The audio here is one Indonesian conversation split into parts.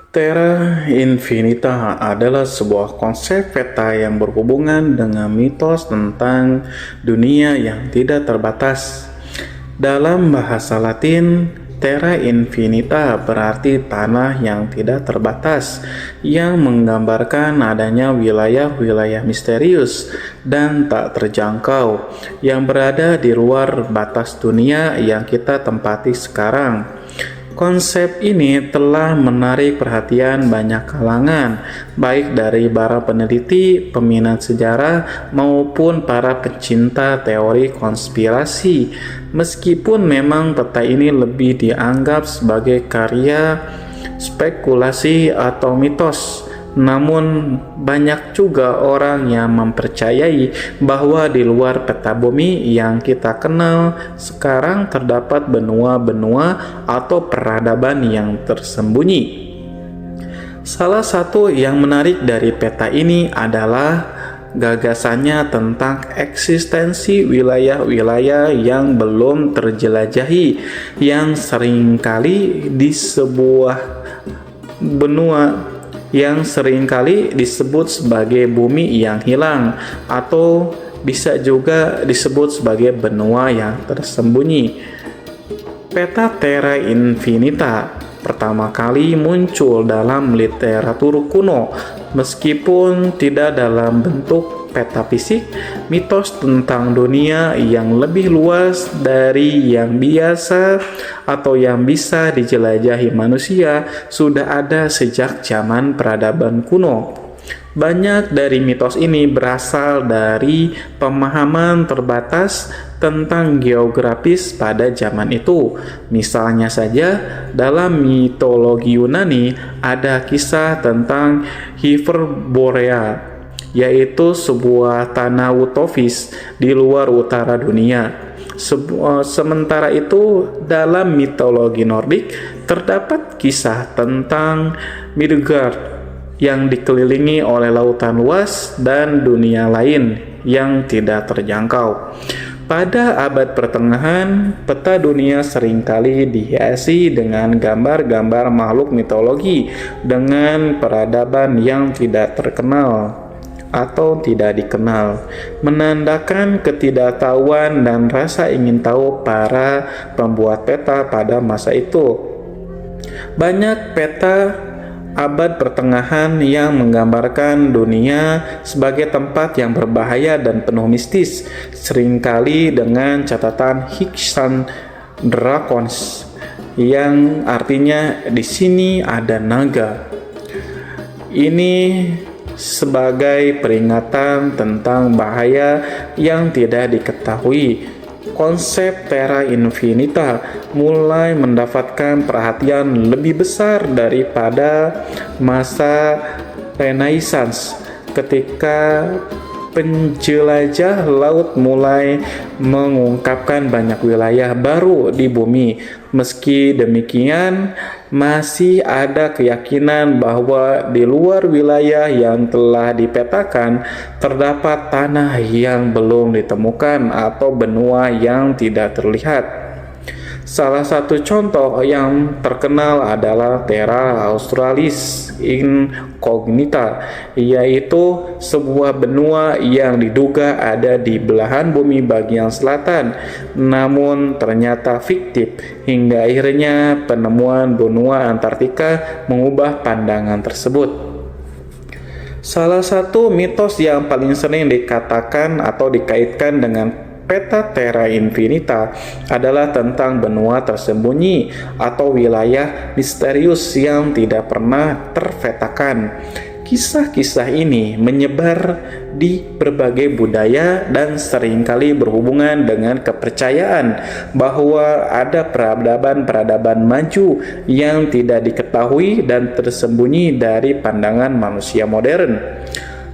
Terra infinita adalah sebuah konsep peta yang berhubungan dengan mitos tentang dunia yang tidak terbatas. Dalam bahasa Latin, terra infinita berarti tanah yang tidak terbatas, yang menggambarkan adanya wilayah-wilayah misterius dan tak terjangkau yang berada di luar batas dunia yang kita tempati sekarang. Konsep ini telah menarik perhatian banyak kalangan, baik dari para peneliti, peminat sejarah, maupun para pecinta teori konspirasi. Meskipun memang peta ini lebih dianggap sebagai karya spekulasi atau mitos, namun banyak juga orang yang mempercayai bahwa di luar peta bumi yang kita kenal sekarang terdapat benua-benua atau peradaban yang tersembunyi. Salah satu yang menarik dari peta ini adalah gagasannya tentang eksistensi wilayah-wilayah yang belum terjelajahi, yang seringkali di sebuah benua yang seringkali disebut sebagai bumi yang hilang atau bisa juga disebut sebagai benua yang tersembunyi. Peta Terra Infinita pertama kali muncul dalam literatur kuno, meskipun tidak dalam bentuk peta fisik. Mitos tentang dunia yang lebih luas dari yang biasa atau yang bisa dijelajahi manusia sudah ada sejak zaman peradaban kuno. Banyak dari mitos ini berasal dari pemahaman terbatas tentang geografis pada zaman itu. Misalnya saja, dalam mitologi Yunani ada kisah tentang Hyperborea, yaitu sebuah tanah utopis di luar utara dunia. Sementara itu, dalam mitologi Nordik terdapat kisah tentang Midgard yang dikelilingi oleh lautan luas dan dunia lain yang tidak terjangkau. Pada abad pertengahan, peta dunia seringkali dihiasi dengan gambar-gambar makhluk mitologi dengan peradaban yang tidak terkenal atau tidak dikenal, menandakan ketidaktahuan dan rasa ingin tahu para pembuat peta pada masa itu. Banyak peta abad pertengahan yang menggambarkan dunia sebagai tempat yang berbahaya dan penuh mistis, seringkali dengan catatan Hixan Dracons, yang artinya di sini ada naga. Ini sebagai peringatan tentang bahaya yang tidak diketahui. Konsep Terra Infinita mulai mendapatkan perhatian lebih besar daripada masa Renaissance, ketika penjelajah laut mulai mengungkapkan banyak wilayah baru di bumi. Meski demikian, masih ada keyakinan bahwa di luar wilayah yang telah dipetakan terdapat tanah yang belum ditemukan atau benua yang tidak terlihat. Salah satu contoh yang terkenal adalah Terra Australis Incognita, yaitu sebuah benua yang diduga ada di belahan bumi bagian selatan, namun ternyata fiktif. Hingga akhirnya penemuan benua Antartika mengubah pandangan tersebut. Salah satu mitos yang paling sering dikatakan atau dikaitkan dengan peta Terra Infinita adalah tentang benua tersembunyi atau wilayah misterius yang tidak pernah terpetakan. Kisah-kisah ini menyebar di berbagai budaya dan seringkali berhubungan dengan kepercayaan bahwa ada peradaban-peradaban maju yang tidak diketahui dan tersembunyi dari pandangan manusia modern.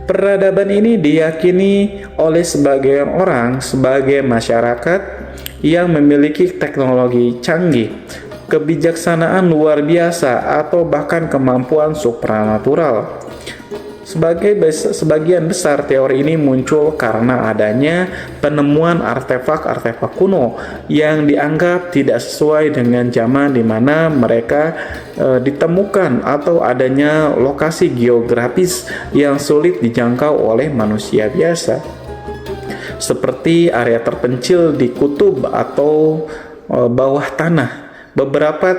Peradaban ini diyakini oleh sebagian orang sebagai masyarakat yang memiliki teknologi canggih, kebijaksanaan luar biasa, atau bahkan kemampuan supranatural. Sebagian besar teori ini muncul karena adanya penemuan artefak-artefak kuno yang dianggap tidak sesuai dengan zaman di mana mereka ditemukan, atau adanya lokasi geografis yang sulit dijangkau oleh manusia biasa, seperti area terpencil di kutub atau bawah tanah. Beberapa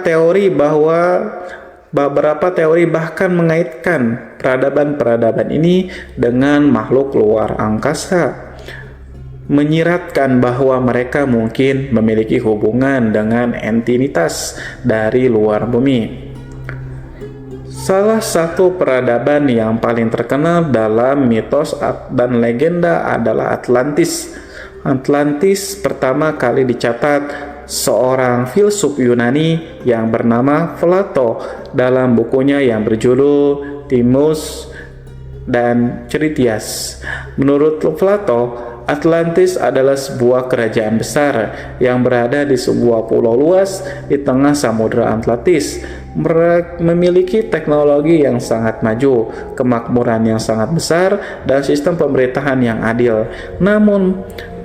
teori bahkan mengaitkan peradaban-peradaban ini dengan makhluk luar angkasa, menyiratkan bahwa mereka mungkin memiliki hubungan dengan entitas dari luar bumi. Salah satu peradaban yang paling terkenal dalam mitos dan legenda adalah Atlantis. Atlantis pertama kali dicatat seorang filsuf Yunani yang bernama Plato dalam bukunya yang berjudul Timaeus dan Critias. Menurut Plato, Atlantis adalah sebuah kerajaan besar yang berada di sebuah pulau luas di tengah Samudra Atlantis. Mereka memiliki teknologi yang sangat maju, kemakmuran yang sangat besar, dan sistem pemerintahan yang adil. Namun,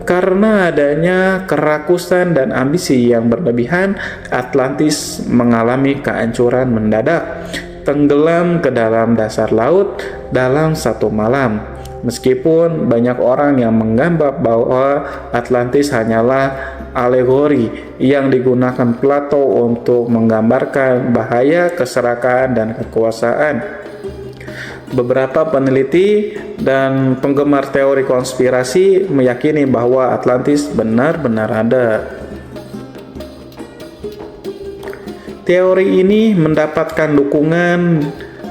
karena adanya kerakusan dan ambisi yang berlebihan, Atlantis mengalami kehancuran mendadak, tenggelam ke dalam dasar laut dalam satu malam. Meskipun banyak orang yang menganggap bahwa Atlantis hanyalah alegori yang digunakan Plato untuk menggambarkan bahaya, keserakahan, dan kekuasaan, beberapa peneliti dan penggemar teori konspirasi meyakini bahwa Atlantis benar-benar ada. Teori ini mendapatkan dukungan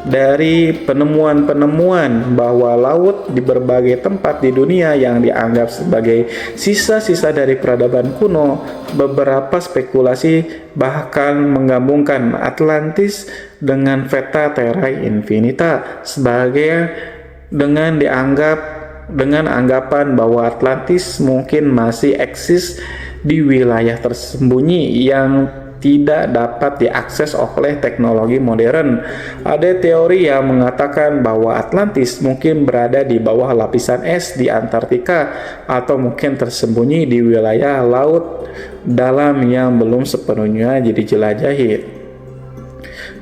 dari penemuan-penemuan bahwa laut di berbagai tempat di dunia yang dianggap sebagai sisa-sisa dari peradaban kuno. Beberapa spekulasi bahkan menggabungkan Atlantis dengan Theta Terrae Infinita dengan anggapan bahwa Atlantis mungkin masih eksis di wilayah tersembunyi yang tidak dapat diakses oleh teknologi modern. Ada teori yang mengatakan bahwa Atlantis mungkin berada di bawah lapisan es di Antartika, atau mungkin tersembunyi di wilayah laut dalam yang belum sepenuhnya dijelajahi.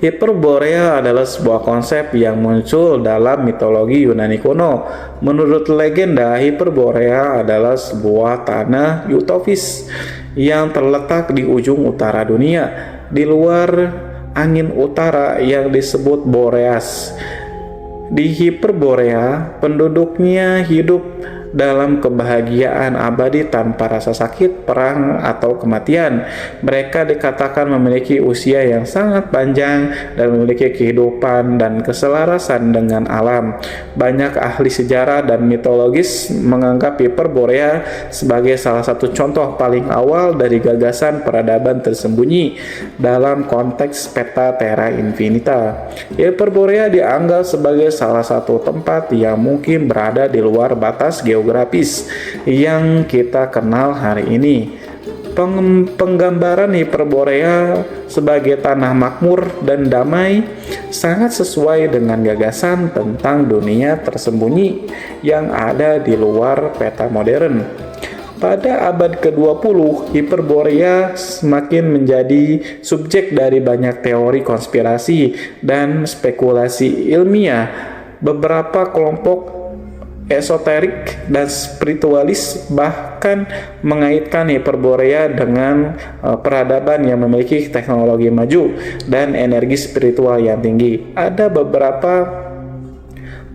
Hyperborea adalah sebuah konsep yang muncul dalam mitologi Yunani kuno. Menurut legenda, Hyperborea adalah sebuah tanah utopis yang terletak di ujung utara dunia, di luar angin utara yang disebut Boreas. Di Hyperborea, penduduknya hidup dalam kebahagiaan abadi tanpa rasa sakit, perang, atau kematian. Mereka dikatakan memiliki usia yang sangat panjang dan memiliki kehidupan dan keselarasan dengan alam. Banyak ahli sejarah dan mitologis menganggap Hyperborea sebagai salah satu contoh paling awal dari gagasan peradaban tersembunyi dalam konteks Theta Terrae Infinita. Hyperborea dianggap sebagai salah satu tempat yang mungkin berada di luar batas geografis yang kita kenal hari ini. Penggambaran Hyperborea sebagai tanah makmur dan damai sangat sesuai dengan gagasan tentang dunia tersembunyi yang ada di luar peta modern. Pada abad ke-20, Hyperborea semakin menjadi subjek dari banyak teori konspirasi dan spekulasi ilmiah. Beberapa kelompok esoterik dan spiritualis bahkan mengaitkan Hyperborea dengan peradaban yang memiliki teknologi maju dan energi spiritual yang tinggi.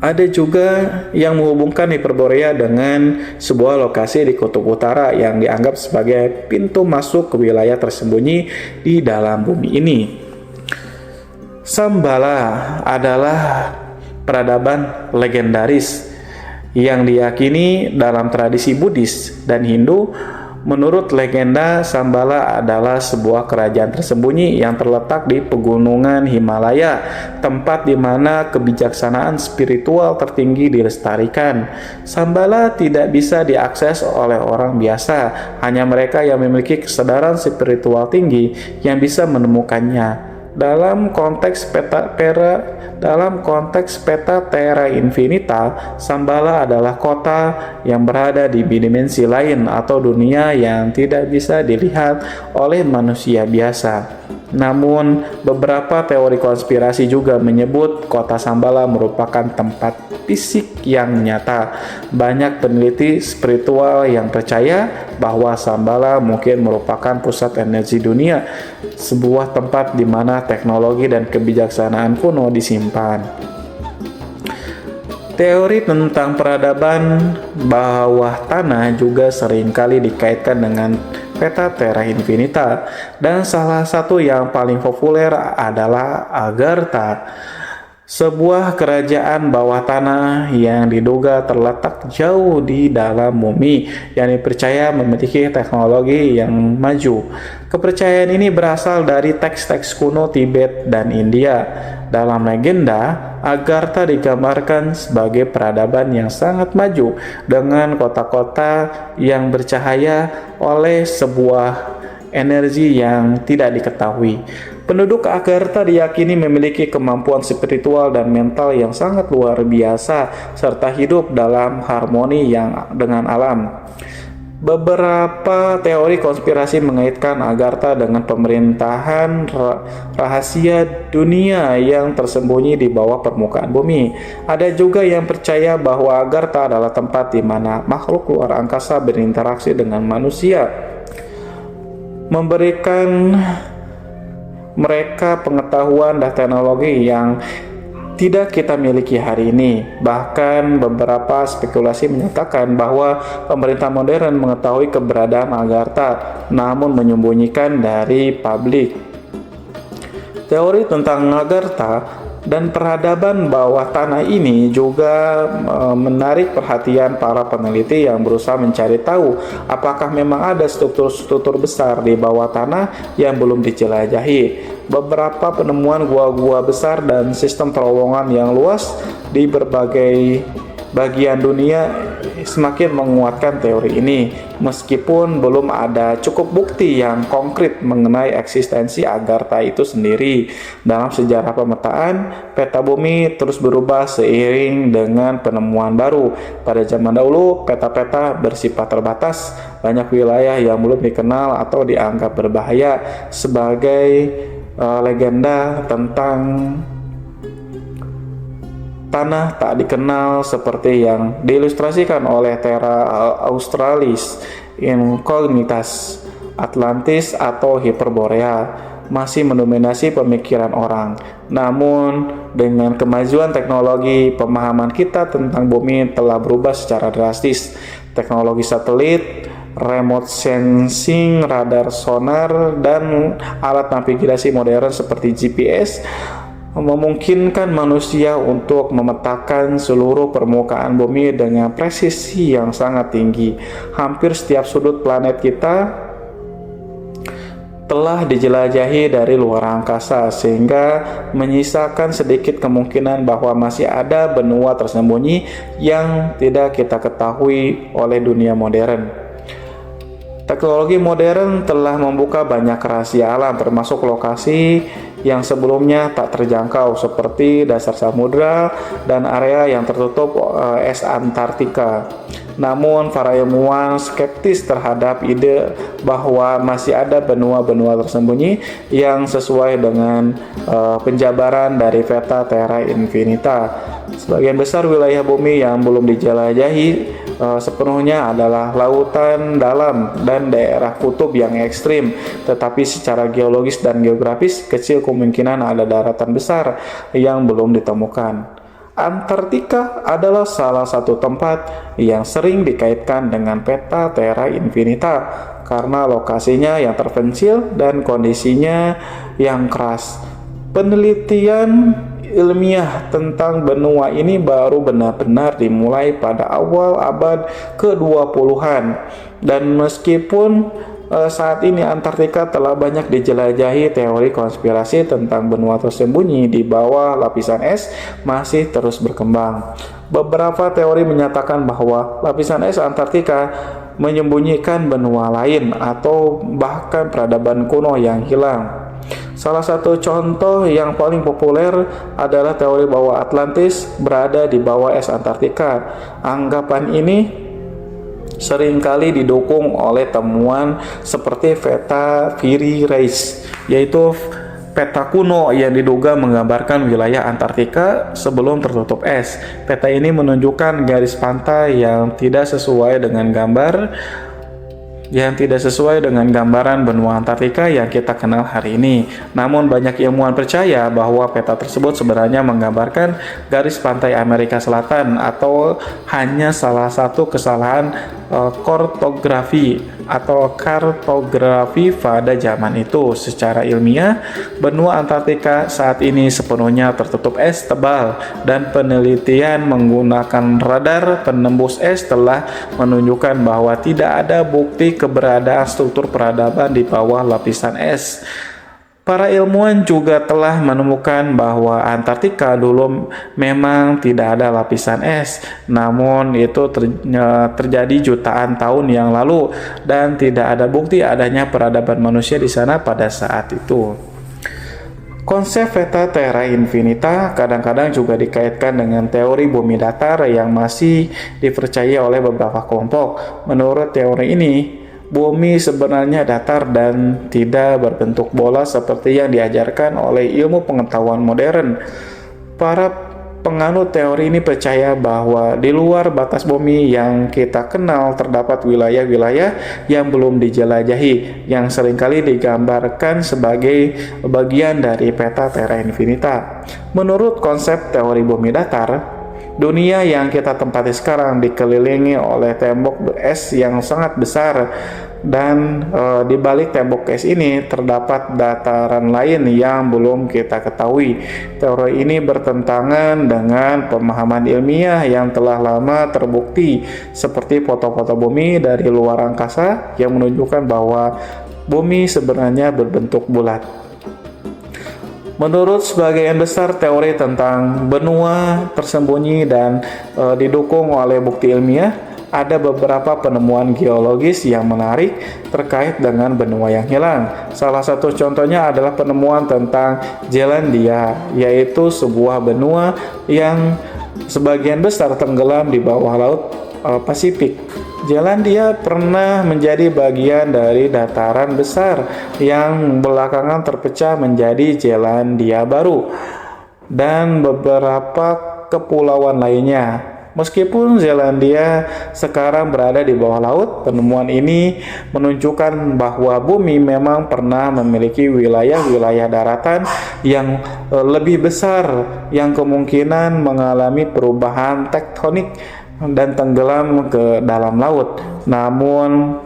Ada juga yang menghubungkan Hyperborea dengan sebuah lokasi di kutub utara yang dianggap sebagai pintu masuk ke wilayah tersembunyi di dalam bumi ini. Shambhala adalah peradaban legendaris yang diyakini dalam tradisi Buddhis dan Hindu. Menurut legenda, Shambhala adalah sebuah kerajaan tersembunyi yang terletak di pegunungan Himalaya, tempat di mana kebijaksanaan spiritual tertinggi dilestarikan. Shambhala tidak bisa diakses oleh orang biasa, hanya mereka yang memiliki kesadaran spiritual tinggi yang bisa menemukannya. Dalam konteks peta terra infinita, Shambhala adalah kota yang berada di dimensi lain atau dunia yang tidak bisa dilihat oleh manusia biasa. Namun, beberapa teori konspirasi juga menyebut kota Shambhala merupakan tempat fisik yang nyata. Banyak peneliti spiritual yang percaya bahwa Shambhala mungkin merupakan pusat energi dunia, sebuah tempat di mana teknologi dan kebijaksanaan kuno disimpan. Teori tentang peradaban bawah tanah juga seringkali dikaitkan dengan peta terra infinita, dan salah satu yang paling populer adalah Agartha, sebuah kerajaan bawah tanah yang diduga terletak jauh di dalam bumi yang dipercaya memiliki teknologi yang maju. Kepercayaan ini berasal dari teks-teks kuno Tibet dan India. Dalam legenda, Agartha digambarkan sebagai peradaban yang sangat maju dengan kota-kota yang bercahaya oleh sebuah energi yang tidak diketahui. Penduduk Agartha diyakini memiliki kemampuan spiritual dan mental yang sangat luar biasa serta hidup dalam harmoni dengan alam. Beberapa teori konspirasi mengaitkan Agartha dengan pemerintahan rahasia dunia yang tersembunyi di bawah permukaan bumi. Ada juga yang percaya bahwa Agartha adalah tempat di mana makhluk luar angkasa berinteraksi dengan manusia, memberikan mereka pengetahuan dan teknologi yang tidak kita miliki hari ini. Bahkan beberapa spekulasi menyatakan bahwa pemerintah modern mengetahui keberadaan Agartha namun menyembunyikan dari publik. Teori tentang Agartha dan peradaban bawah tanah ini juga menarik perhatian para peneliti yang berusaha mencari tahu apakah memang ada struktur-struktur besar di bawah tanah yang belum dijelajahi. Beberapa penemuan gua-gua besar dan sistem terowongan yang luas di berbagai bagian dunia semakin menguatkan teori ini, meskipun belum ada cukup bukti yang konkret mengenai eksistensi Agartha itu sendiri. Dalam sejarah pemetaan, peta bumi terus berubah seiring dengan penemuan baru. Pada zaman dahulu, peta-peta bersifat terbatas, banyak wilayah yang belum dikenal atau dianggap berbahaya. Sebagai legenda tentang tanah tak dikenal seperti yang diilustrasikan oleh Terra Australis, Incognitas, Atlantis, atau Hyperborea masih mendominasi pemikiran orang. Namun, dengan kemajuan teknologi, pemahaman kita tentang bumi telah berubah secara drastis. Teknologi satelit, remote sensing, radar sonar, dan alat navigasi modern seperti GPS memungkinkan manusia untuk memetakan seluruh permukaan bumi dengan presisi yang sangat tinggi. Hampir setiap sudut planet kita telah dijelajahi dari luar angkasa, sehingga menyisakan sedikit kemungkinan bahwa masih ada benua tersembunyi yang tidak kita ketahui oleh dunia modern. Teknologi modern telah membuka banyak rahasia alam, termasuk lokasi yang sebelumnya tak terjangkau seperti dasar samudra dan area yang tertutup es Antartika. Namun, para ilmuwan skeptis terhadap ide bahwa masih ada benua-benua tersembunyi yang sesuai dengan penjabaran dari peta terra infinita. Sebagian besar wilayah bumi yang belum dijelajahi sepenuhnya adalah lautan dalam dan daerah kutub yang ekstrim, tetapi secara geologis dan geografis kecil kemungkinan ada daratan besar yang belum ditemukan. Antartika adalah salah satu tempat yang sering dikaitkan dengan peta terra infinita karena lokasinya yang terpencil dan kondisinya yang keras. Penelitian ilmiah tentang benua ini baru benar-benar dimulai pada awal abad ke-20-an, dan meskipun saat ini Antartika telah banyak dijelajahi, teori konspirasi tentang benua tersembunyi di bawah lapisan es masih terus berkembang. Beberapa teori menyatakan bahwa lapisan es Antartika menyembunyikan benua lain atau bahkan peradaban kuno yang hilang. Salah satu contoh yang paling populer adalah teori bahwa Atlantis berada di bawah es Antartika. Anggapan ini seringkali didukung oleh temuan seperti peta Very Reis, yaitu peta kuno yang diduga menggambarkan wilayah Antartika sebelum tertutup es. Peta ini menunjukkan garis pantai yang tidak sesuai dengan gambaran benua Antartika yang kita kenal hari ini. Namun banyak ilmuwan percaya bahwa peta tersebut sebenarnya menggambarkan garis pantai Amerika Selatan atau hanya salah satu kesalahan kartografi pada zaman itu. Secara ilmiah, benua Antartika saat ini sepenuhnya tertutup es tebal, dan penelitian menggunakan radar penembus es telah menunjukkan bahwa tidak ada bukti keberadaan struktur peradaban di bawah lapisan es. Para ilmuwan juga telah menemukan bahwa Antartika dulu memang tidak ada lapisan es, namun itu terjadi jutaan tahun yang lalu dan tidak ada bukti adanya peradaban manusia di sana pada saat itu. Konsep Theta Terra Infinita kadang-kadang juga dikaitkan dengan teori bumi datar yang masih dipercaya oleh beberapa kelompok. Menurut teori ini, bumi sebenarnya datar dan tidak berbentuk bola seperti yang diajarkan oleh ilmu pengetahuan modern. Para penganut teori ini percaya bahwa di luar batas bumi yang kita kenal terdapat wilayah-wilayah yang belum dijelajahi, yang seringkali digambarkan sebagai bagian dari peta Terra Infinita. Menurut konsep teori bumi datar, dunia yang kita tempati sekarang dikelilingi oleh tembok es yang sangat besar, dan di balik tembok es ini terdapat dataran lain yang belum kita ketahui. Teori ini bertentangan dengan pemahaman ilmiah yang telah lama terbukti, seperti foto-foto bumi dari luar angkasa yang menunjukkan bahwa bumi sebenarnya berbentuk bulat. Menurut sebagian besar teori tentang benua tersembunyi dan didukung oleh bukti ilmiah, ada beberapa penemuan geologis yang menarik terkait dengan benua yang hilang. Salah satu contohnya adalah penemuan tentang Zelandia, yaitu sebuah benua yang sebagian besar tenggelam di bawah laut Pasifik. Zelandia pernah menjadi bagian dari dataran besar yang belakangan terpecah menjadi Zelandia Baru dan beberapa kepulauan lainnya. Meskipun Zelandia sekarang berada di bawah laut, penemuan ini menunjukkan bahwa bumi memang pernah memiliki wilayah-wilayah daratan yang lebih besar yang kemungkinan mengalami perubahan tektonik dan tenggelam ke dalam laut. Namun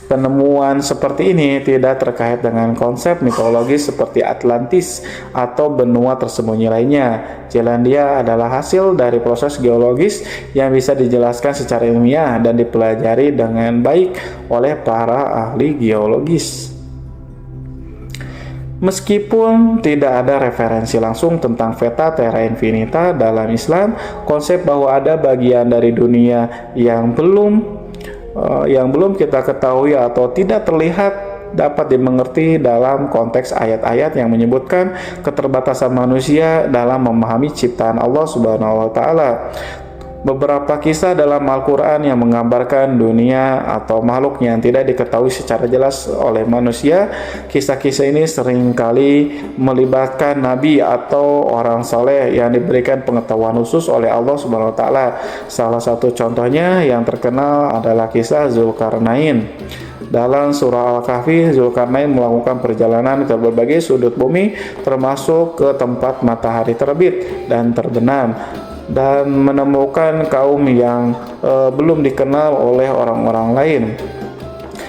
penemuan seperti ini tidak terkait dengan konsep mitologis seperti Atlantis atau benua tersembunyi lainnya. Zelandia adalah hasil dari proses geologis yang bisa dijelaskan secara ilmiah dan dipelajari dengan baik oleh para ahli geologis. Meskipun tidak ada referensi langsung tentang Theta Terra Infinita dalam Islam, konsep bahwa ada bagian dari dunia yang belum kita ketahui atau tidak terlihat dapat dimengerti dalam konteks ayat-ayat yang menyebutkan keterbatasan manusia dalam memahami ciptaan Allah Subhanahu wa taala. Beberapa kisah dalam Al-Quran yang menggambarkan dunia atau makhluk yang tidak diketahui secara jelas oleh manusia. Kisah-kisah ini seringkali melibatkan nabi atau orang saleh yang diberikan pengetahuan khusus oleh Allah Subhanahu wa taala. Salah satu contohnya yang terkenal adalah kisah Zulkarnain. Dalam surah Al-Kahfi, Zulkarnain melakukan perjalanan ke berbagai sudut bumi, termasuk ke tempat matahari terbit dan terbenam, dan menemukan kaum yang belum dikenal oleh orang-orang lain.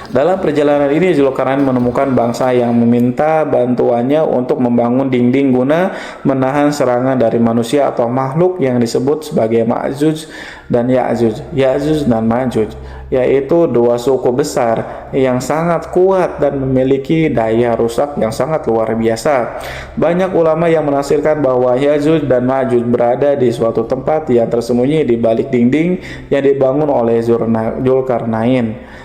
Dalam perjalanan ini, Zulkarnain menemukan bangsa yang meminta bantuannya untuk membangun dinding guna menahan serangan dari manusia atau makhluk yang disebut sebagai Ma'juj dan Ya'juj. Ya'juj dan Ma'juj, yaitu dua suku besar yang sangat kuat dan memiliki daya rusak yang sangat luar biasa. Banyak ulama yang menafsirkan bahwa Ya'juj dan Ma'juj berada di suatu tempat yang tersembunyi di balik dinding yang dibangun oleh Zulkarnain.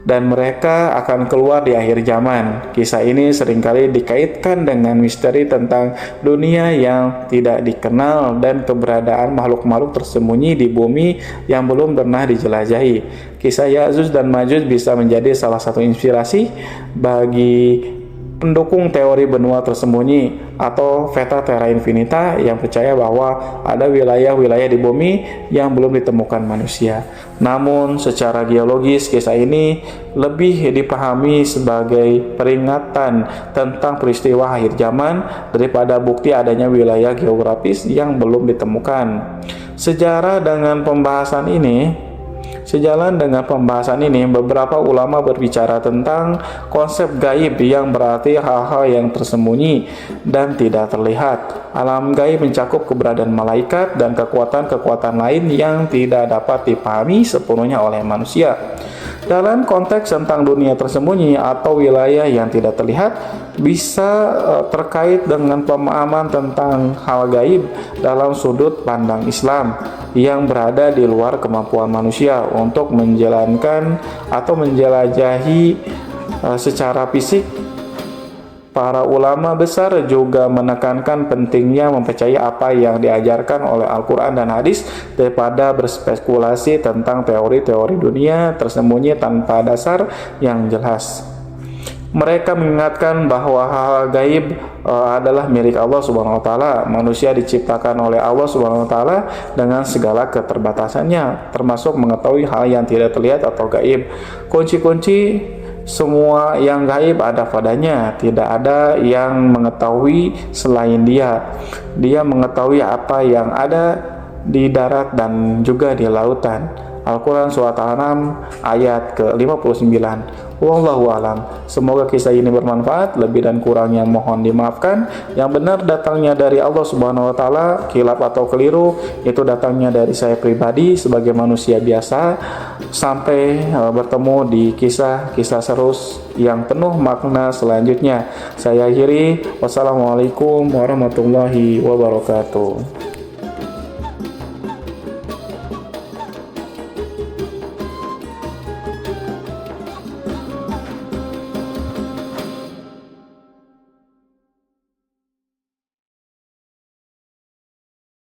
dan mereka akan keluar di akhir zaman. Kisah ini seringkali dikaitkan dengan misteri tentang dunia yang tidak dikenal dan keberadaan makhluk-makhluk tersembunyi di bumi yang belum pernah dijelajahi. Kisah Ya'juj dan Ma'juj bisa menjadi salah satu inspirasi bagi pendukung teori benua tersembunyi atau Veta Terra Infinita yang percaya bahwa ada wilayah-wilayah di bumi yang belum ditemukan manusia. Namun secara geologis, kisah ini lebih dipahami sebagai peringatan tentang peristiwa akhir zaman daripada bukti adanya wilayah geografis yang belum ditemukan. Sejalan dengan pembahasan ini, beberapa ulama berbicara tentang konsep gaib yang berarti hal-hal yang tersembunyi dan tidak terlihat. Alam gaib mencakup keberadaan malaikat dan kekuatan-kekuatan lain yang tidak dapat dipahami sepenuhnya oleh manusia. Dalam konteks tentang dunia tersembunyi atau wilayah yang tidak terlihat, bisa terkait dengan pemahaman tentang hal gaib dalam sudut pandang Islam yang berada di luar kemampuan manusia untuk menjalankan atau menjelajahi secara fisik. Para ulama besar juga menekankan pentingnya mempercayai apa yang diajarkan oleh Al-Quran dan hadis daripada berspekulasi tentang teori-teori dunia tersembunyi tanpa dasar yang jelas. Mereka mengingatkan bahwa hal gaib adalah milik Allah Subhanahu wa taala. Manusia diciptakan oleh Allah Subhanahu wa taala dengan segala keterbatasannya, termasuk mengetahui hal yang tidak terlihat atau gaib. Kunci-kunci semua yang gaib ada padanya, tidak ada yang mengetahui selain Dia. Dia mengetahui apa yang ada di darat dan juga di lautan. Al-Quran Surat Al-An'am ayat ke-59. Wallahu alam. Semoga kisah ini bermanfaat. Lebih dan kurangnya mohon dimaafkan. Yang benar datangnya dari Allah Subhanahu wa taala, khilaf atau keliru itu datangnya dari saya pribadi sebagai manusia biasa. Sampai bertemu di kisah-kisah seru yang penuh makna selanjutnya. Saya akhiri. Wassalamualaikum warahmatullahi wabarakatuh.